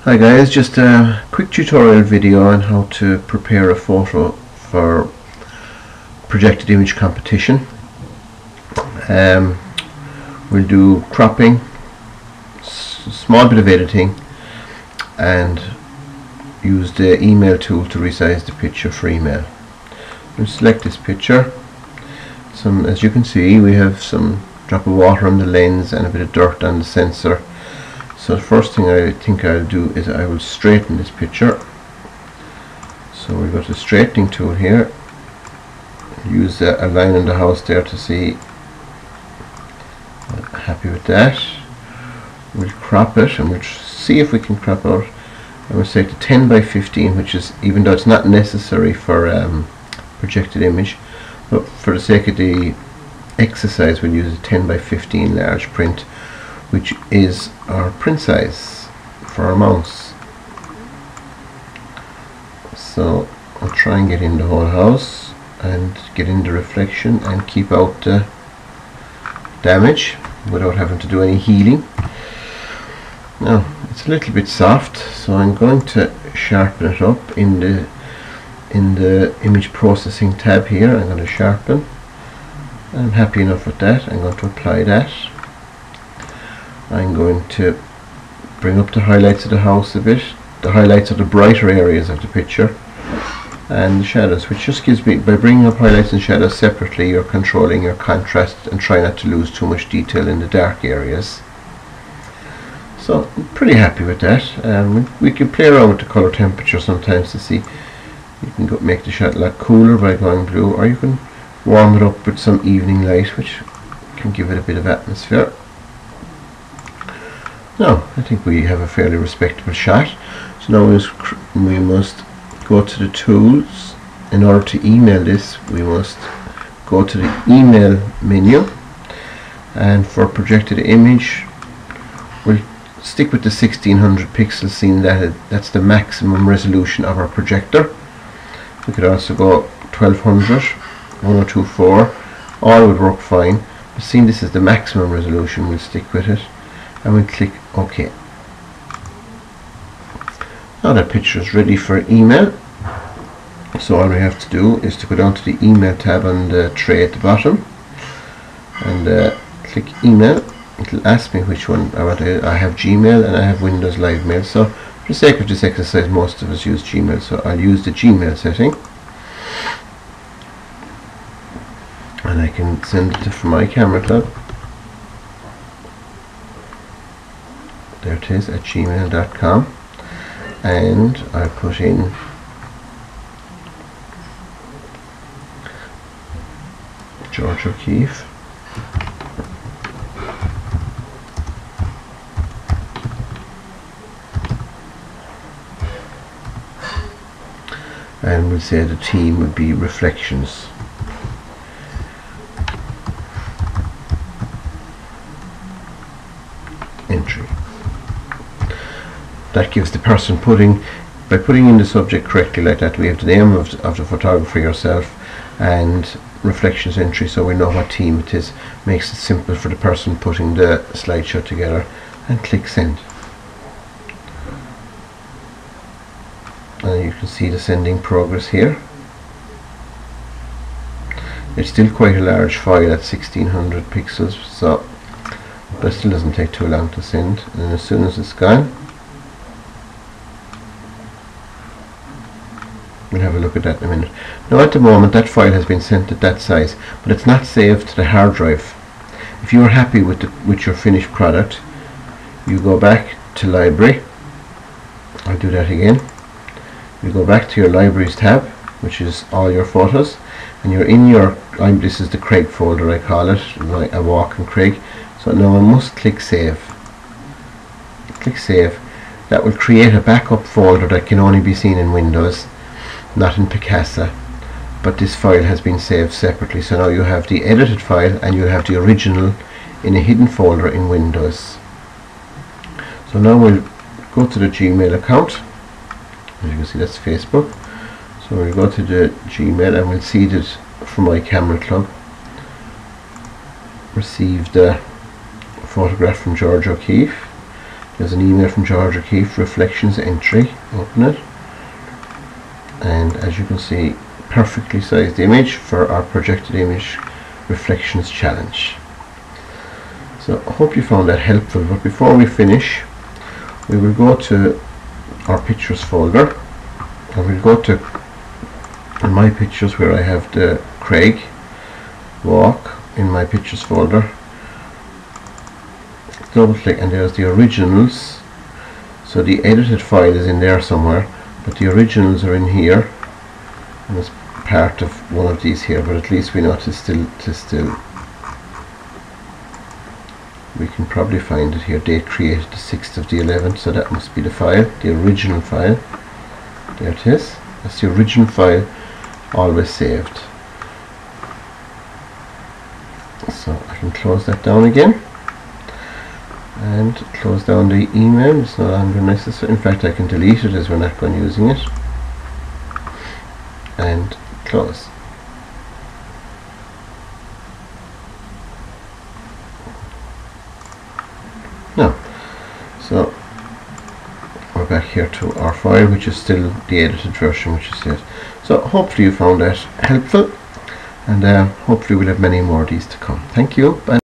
Hi guys, just a quick tutorial video on how to prepare a photo for projected image competition. We'll do cropping, small bit of editing, and use the email tool to resize the picture for email. We'll select this picture. As you can see, we have some drop of water on the lens and a bit of dirt on the sensor. So the first thing I think I'll do is I will straighten this picture. So we'll go to the straightening tool here, use a line in the house there to see. Happy with that. We'll crop it and we'll see if we can crop out. I will say to 10 by 15, which is, even though it's not necessary for projected image, but for the sake of the exercise we'll use a 10 by 15 large print, which is our print size for our mouse. So I'll try and get in the whole house and get in the reflection and keep out the damage without having to do any healing. Now it's a little bit soft, so I'm going to sharpen it up in the image processing tab here. I'm going to sharpen. I'm happy enough with that. I'm going to apply that. I'm going to bring up the highlights of the house a bit, the highlights of the brighter areas of the picture, and the shadows, which just gives me, by bringing up highlights and shadows separately, you're controlling your contrast and try not to lose too much detail in the dark areas. So I'm pretty happy with that. We can play around with the color temperature sometimes to see. You can make the shot a lot cooler by going blue, or you can warm it up with some evening light, which can give it a bit of atmosphere. Now I think we have a fairly respectable shot. So now we must go to the tools. In order to email this, we must go to the email menu, and for projected image we'll stick with the 1600 pixels, seeing that that's the maximum resolution of our projector. We could also go 1200, 1024, all would work fine, but seeing this is the maximum resolution, we'll stick with it and we'll click OK. Now that picture is ready for email, so all we have to do is to go down to the email tab on the tray at the bottom and click email. It'll ask me which one I want. I have Gmail and I have Windows Live Mail, so for the sake of this exercise most of us use Gmail, so I'll use the Gmail setting and I can send it from my camera club. There it is, at gmail.com, and I put in George O'Keefe, and we'll say the theme would be reflections. Entry. That gives the person by putting in the subject correctly like that, we have the name of the photographer yourself and reflections entry, so we know what theme it is. Makes it simple for the person putting the slideshow together, and click send. And you can see the sending progress here. It's still quite a large file at 1600 pixels, so but it still doesn't take too long to send, and as soon as it's gone we'll have a look at that in a minute. Now at the moment that file has been sent at that size, but it's not saved to the hard drive. If you are happy with your finished product, you go back to library. I'll do that again. You go back to your libraries tab, which is all your photos, and you're in your, this is the Craig folder I call it, a walk in Craig. So now I must click save. Click save. That will create a backup folder that can only be seen in Windows, not in Picasa, but this file has been saved separately. So now you have the edited file and you have the original in a hidden folder in Windows. So now we'll go to the Gmail account. As you can see, that's Facebook. So we'll go to the Gmail and we'll see that from my camera club received a photograph from George O'Keefe, There's an email from George O'Keefe, Reflections entry. Open it, and as you can see, perfectly sized image for our projected image reflections challenge. So I hope you found that helpful, but before we finish, we will go to our pictures folder, and we'll go to my pictures where I have the Craig walk in my pictures folder. Double click, and there's the originals. So the edited file is in there somewhere, but the originals are in here, and it's part of one of these here, but at least we know it is still we can probably find it here. Date created the 6th of the 11th, so that must be the file, the original file. There it is. That's the original file, always saved. So I can close that down again and close down the email. It's no longer necessary. In fact, I can delete it as we're not going using it, and close. Now, so we're back here to our file, which is still the edited version, which is it. So hopefully you found that helpful, and hopefully we'll have many more of these to come. Thank you. Bye.